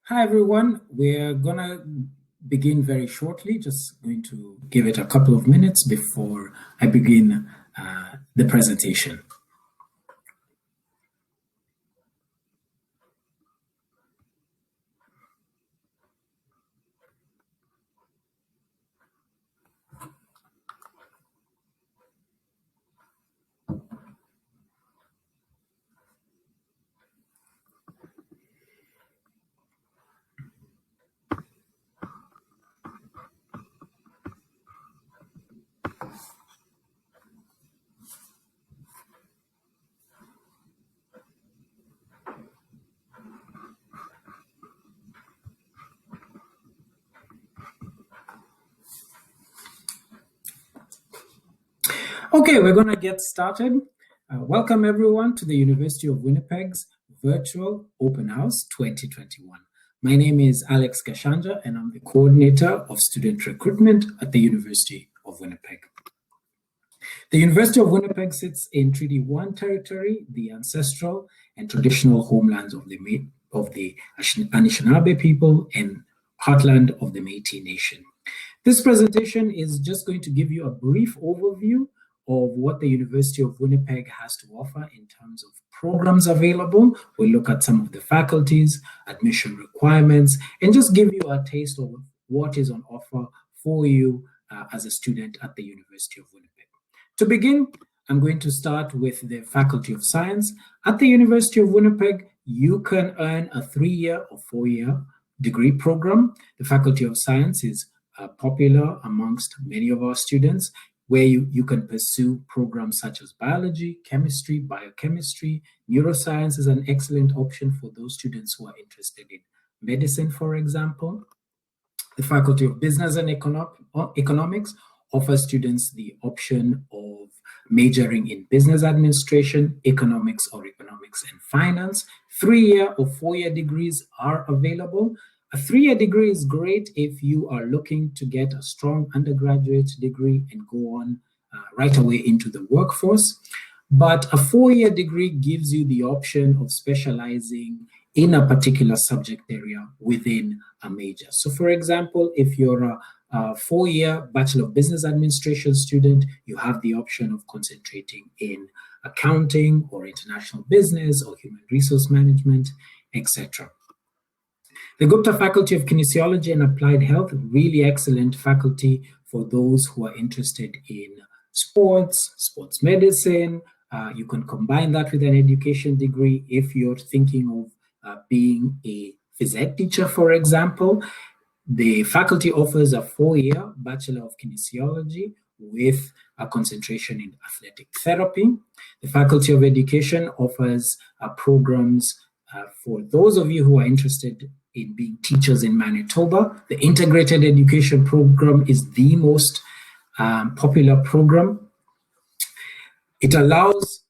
Hi, everyone. We're going to begin very shortly, just going to give it a couple of minutes before I begin the presentation. Okay, we're going to get started. Welcome, everyone, to the University of Winnipeg's Virtual Open House 2021. My name is Alex Gashanja, and I'm the coordinator of student recruitment at the University of Winnipeg. The University of Winnipeg sits in Treaty 1 territory, the ancestral and traditional homelands of the Anishinaabe people and heartland of the Métis Nation. This presentation is just going to give you a brief overview of what the University of Winnipeg has to offer in terms of programs available. We'll look at some of the faculties, admission requirements, and just give you a taste of what is on offer for you as a student at the University of Winnipeg. To begin, I'm going to start with the Faculty of Science. At the University of Winnipeg, you can earn a 3-year or 4-year degree program. The Faculty of Science is popular amongst many of our students, where you can pursue programs such as biology, chemistry, biochemistry. Neuroscience is an excellent option for those students who are interested in medicine, for example. The Faculty of Business and Economics offers students the option of majoring in business administration, economics, or economics and finance. 3-year or 4-year degrees are available. A 3-year degree is great if you are looking to get a strong undergraduate degree and go on right away into the workforce. But a 4-year degree gives you the option of specializing in a particular subject area within a major. So for example, if you're a 4-year Bachelor of Business Administration student, you have the option of concentrating in accounting or international business or human resource management, etc. The Gupta Faculty of Kinesiology and Applied Health, really excellent faculty for those who are interested in sports medicine. You can combine that with an education degree if you're thinking of being a phys ed teacher, for example. The faculty offers a 4-year Bachelor of Kinesiology with a concentration in athletic therapy. The Faculty of Education offers programs for those of you who are interested in being teachers in Manitoba. The Integrated Education Program is the most popular program. It allows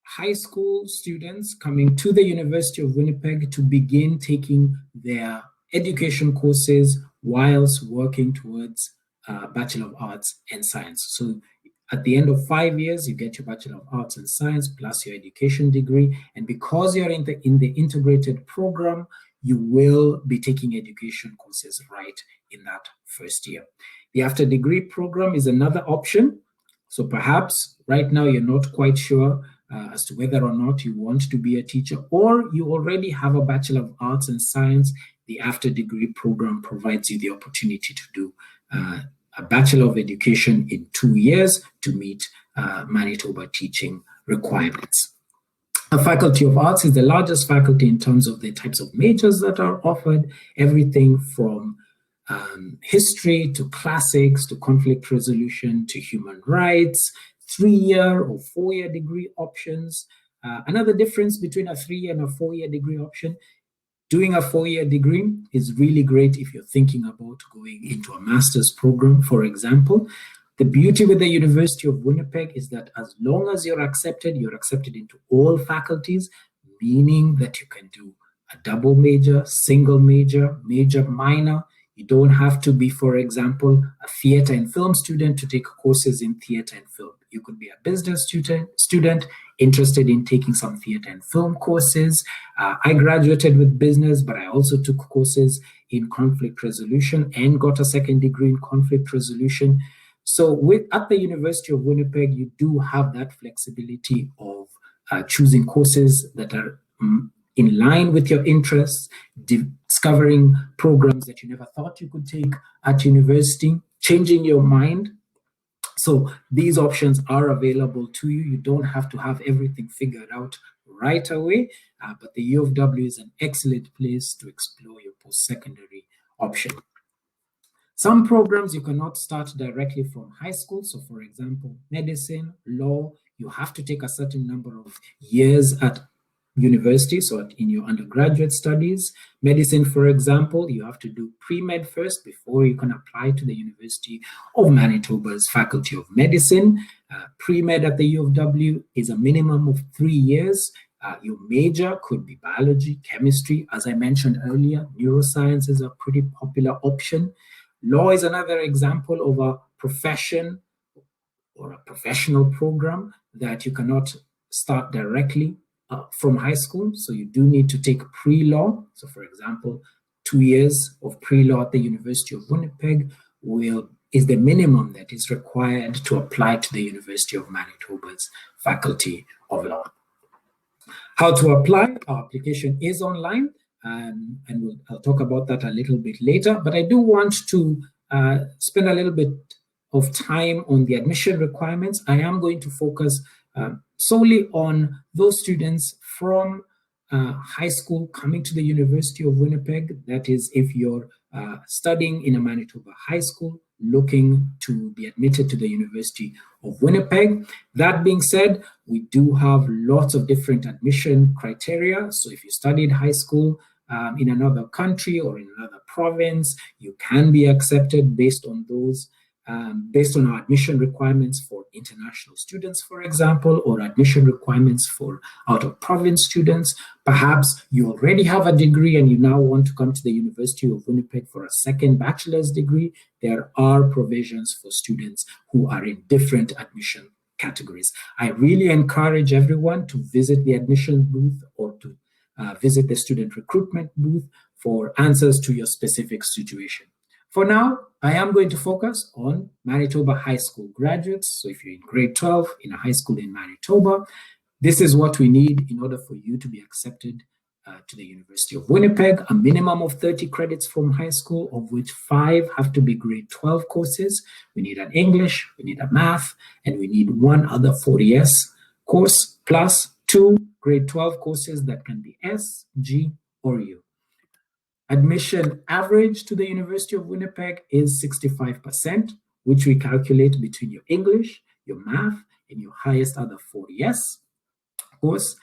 high school students coming to the University of Winnipeg to begin taking their education courses whilst working towards Bachelor of Arts and Science. So at the end of 5 years, you get your Bachelor of Arts and Science plus your education degree. And because you're in the integrated program, you will be taking education courses right in that first year. The after degree program is another option. So perhaps right now you're not quite sure as to whether or not you want to be a teacher, or you already have a Bachelor of Arts and Science. The after degree program provides you the opportunity to do a Bachelor of Education in 2 years to meet Manitoba teaching requirements. The Faculty of Arts is the largest faculty in terms of the types of majors that are offered, everything from history to classics to conflict resolution to human rights, 3-year or 4-year degree options. Another difference between a 3-year and a 4-year degree option: doing a 4-year degree is really great if you're thinking about going into a master's program, for example. The beauty with the University of Winnipeg is that as long as you're accepted into all faculties, meaning that you can do a double major, single major, major, minor. You don't have to be, for example, a theater and film student to take courses in theater and film. You could be a business student interested in taking some theater and film courses. I graduated with business, but I also took courses in conflict resolution and got a second degree in conflict resolution. So at the University of Winnipeg, you do have that flexibility of choosing courses that are in line with your interests, discovering programs that you never thought you could take at university, changing your mind. So these options are available to you. You don't have to have everything figured out right away, but the U of W is an excellent place to explore your post-secondary option. Some programs you cannot start directly from high school. So for example, medicine, law, you have to take a certain number of years at university, so in your undergraduate studies. Medicine, for example, you have to do pre-med first before you can apply to the University of Manitoba's Faculty of Medicine. Pre-med at the U of W is a minimum of 3 years. Your major could be biology, chemistry. As I mentioned earlier, neuroscience is a pretty popular option. Law is another example of a profession or a professional program that you cannot start directly from high school. So you do need to take pre-law. So for example, 2 years of pre-law at the University of Winnipeg is the minimum that is required to apply to the University of Manitoba's Faculty of Law. How to apply? Our application is online, and I'll talk about that a little bit later, but I do want to spend a little bit of time on the admission requirements. I am going to focus solely on those students from high school coming to the University of Winnipeg. That is, if you're studying in a Manitoba high school, looking to be admitted to the University of Winnipeg. That being said, we do have lots of different admission criteria. So if you studied high school in another country or in another province, you can be accepted based on those, based on our admission requirements for international students, for example, or admission requirements for out-of-province students. Perhaps you already have a degree and you now want to come to the University of Winnipeg for a second bachelor's degree. There are provisions for students who are in different admission categories. I really encourage everyone to visit the admission booth or to visit the student recruitment booth for answers to your specific situation. For now, I am going to focus on Manitoba high school graduates. So if you're in grade 12 in a high school in Manitoba, this is what we need in order for you to be accepted to the University of Winnipeg. A minimum of 30 credits from high school, of which 5 have to be grade 12 courses. We need an English, we need a math, and we need 1 other 40S course, plus 2 grade 12 courses that can be S, G, or U. Admission average to the University of Winnipeg is 65%, which we calculate between your English, your math, and your highest other 40S course.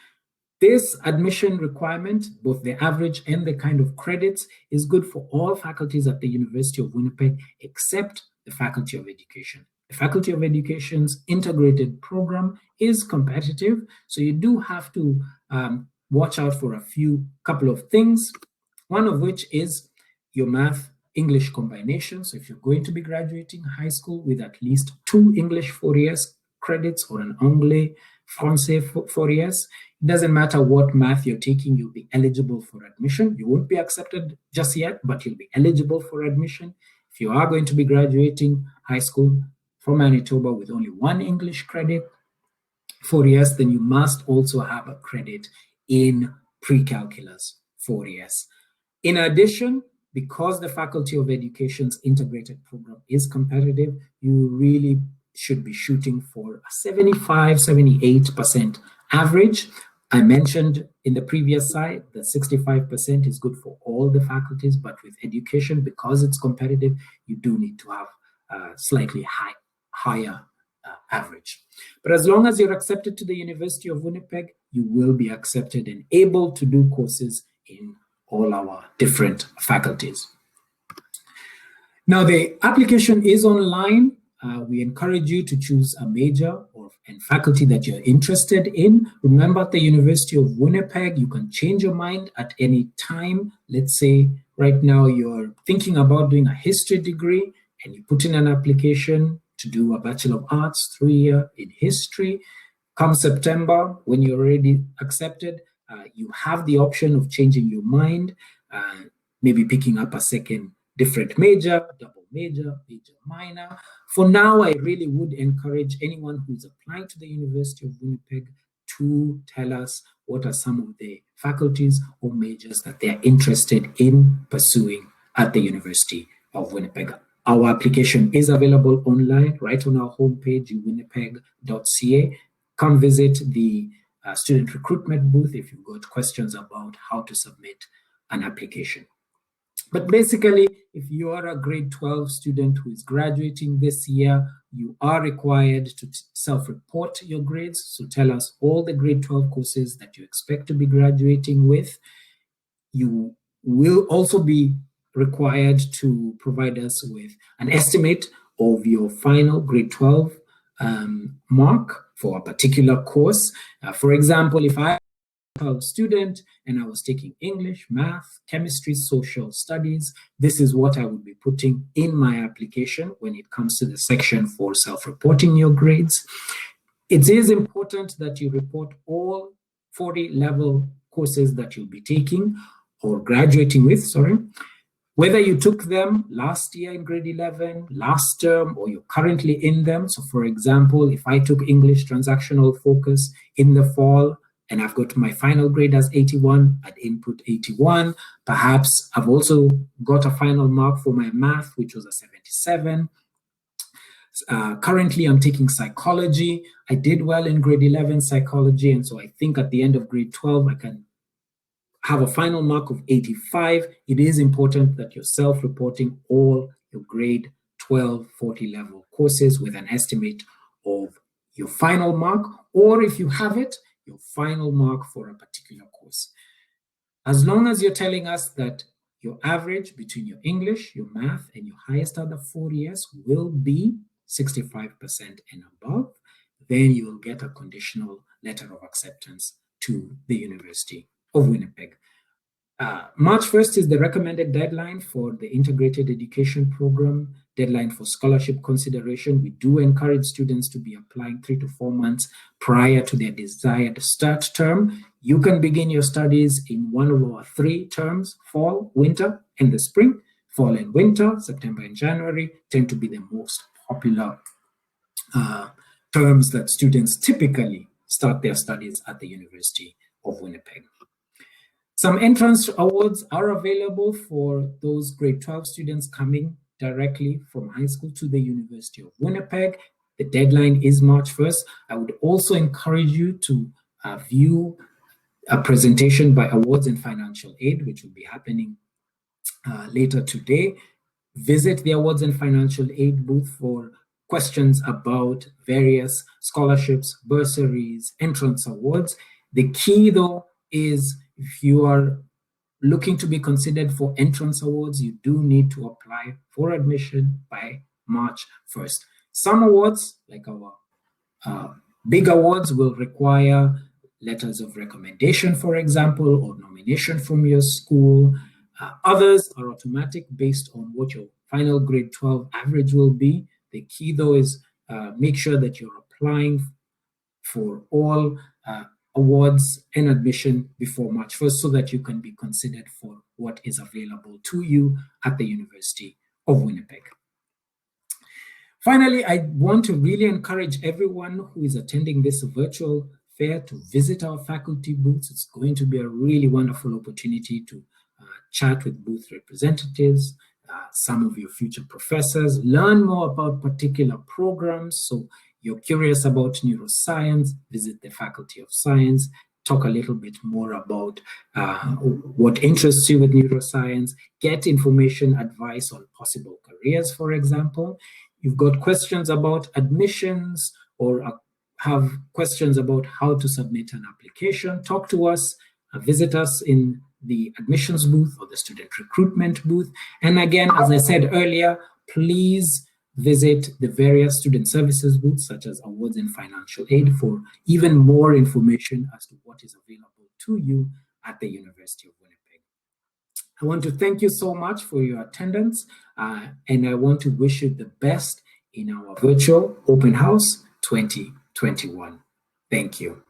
This admission requirement, both the average and the kind of credits, is good for all faculties at the University of Winnipeg except the Faculty of Education. The Faculty of Education's integrated program is competitive, so you do have to watch out for a couple of things. One of which is your math-English combination. So if you're going to be graduating high school with at least 2 English 40S credits or an Anglais Francais 40S, it doesn't matter what math you're taking, you'll be eligible for admission. You won't be accepted just yet, but you'll be eligible for admission. If you are going to be graduating high school from Manitoba with only 1 English credit 40S, then you must also have a credit in pre-calculus 40S. In addition, because the Faculty of Education's integrated program is competitive, you really should be shooting for a 75-78% average. I mentioned in the previous slide that 65% is good for all the faculties, but with education, because it's competitive, you do need to have a slightly higher average. But as long as you're accepted to the University of Winnipeg, you will be accepted and able to do courses in all our different faculties. Now, the application is online. We encourage you to choose a major and faculty that you're interested in. Remember, at the University of Winnipeg, you can change your mind at any time. Let's say right now you're thinking about doing a history degree and you put in an application to do a Bachelor of Arts 3-year in history. A Come September, when you're already accepted, you have the option of changing your mind, maybe picking up a second different major, double major, major minor. For now, I really would encourage anyone who's applying to the University of Winnipeg to tell us what are some of the faculties or majors that they're interested in pursuing at the University of Winnipeg. Our application is available online, right on our homepage, winnipeg.ca. Come visit the student recruitment booth if you've got questions about how to submit an application. But basically, if you are a grade 12 student who is graduating this year, you are required to self-report your grades. So tell us all the grade 12 courses that you expect to be graduating with. You will also be required to provide us with an estimate of your final grade 12 mark for a particular course. For example, if I student and I was taking English, math, chemistry, social studies, this is what I would be putting in my application when it comes to the section for self-reporting your grades. It is important that you report all 40 level courses that you'll be taking or graduating with, whether you took them last year in grade 11, last term, or you're currently in them. So for example, if I took English transactional focus in the fall, and I've got my final grade as 81, I'd input 81. Perhaps I've also got a final mark for my math, which was a 77. Currently, I'm taking psychology. I did well in grade 11 psychology, and so I think at the end of grade 12, I can have a final mark of 85. It is important that you're self-reporting all your grade 12 40 level courses with an estimate of your final mark, or if you have it, your final mark for a particular course. As long as you're telling us that your average between your English, your math, and your highest other 4 years will be 65% and above, then you will get a conditional letter of acceptance to the University of Winnipeg. March 1st is the recommended deadline for the integrated education program, deadline for scholarship consideration. We do encourage students to be applying 3 to 4 months prior to their desired start term. You can begin your studies in one of our 3 terms, fall, winter, and the spring. Fall and winter, September and January, tend to be the most popular terms that students typically start their studies at the University of Winnipeg. Some entrance awards are available for those grade 12 students coming directly from high school to the University of Winnipeg. The deadline is March 1st. I would also encourage you to view a presentation by Awards and Financial Aid, which will be happening later today. Visit the Awards and Financial Aid booth for questions about various scholarships, bursaries, entrance awards. The key, though, is if you are looking to be considered for entrance awards, you do need to apply for admission by March 1st. Some awards, like our big awards, will require letters of recommendation, for example, or nomination from your school. Others are automatic based on what your final grade 12 average will be. The key, though, is make sure that you're applying for all awards and admission before March 1st so that you can be considered for what is available to you at the University of Winnipeg. Finally, I want to really encourage everyone who is attending this virtual fair to visit our faculty booths. It's going to be a really wonderful opportunity to chat with booth representatives, some of your future professors, learn more about particular programs. So you're curious about neuroscience, visit the Faculty of Science, talk a little bit more about what interests you with neuroscience, get information, advice on possible careers, for example. You've got questions about admissions or have questions about how to submit an application, talk to us, visit us in the admissions booth or the student recruitment booth. And again, as I said earlier, please visit the various student services booths, such as Awards and Financial Aid, for even more information as to what is available to you at the University of Winnipeg. I want to thank you so much for your attendance, and I want to wish you the best in our virtual open house 2021. Thank you.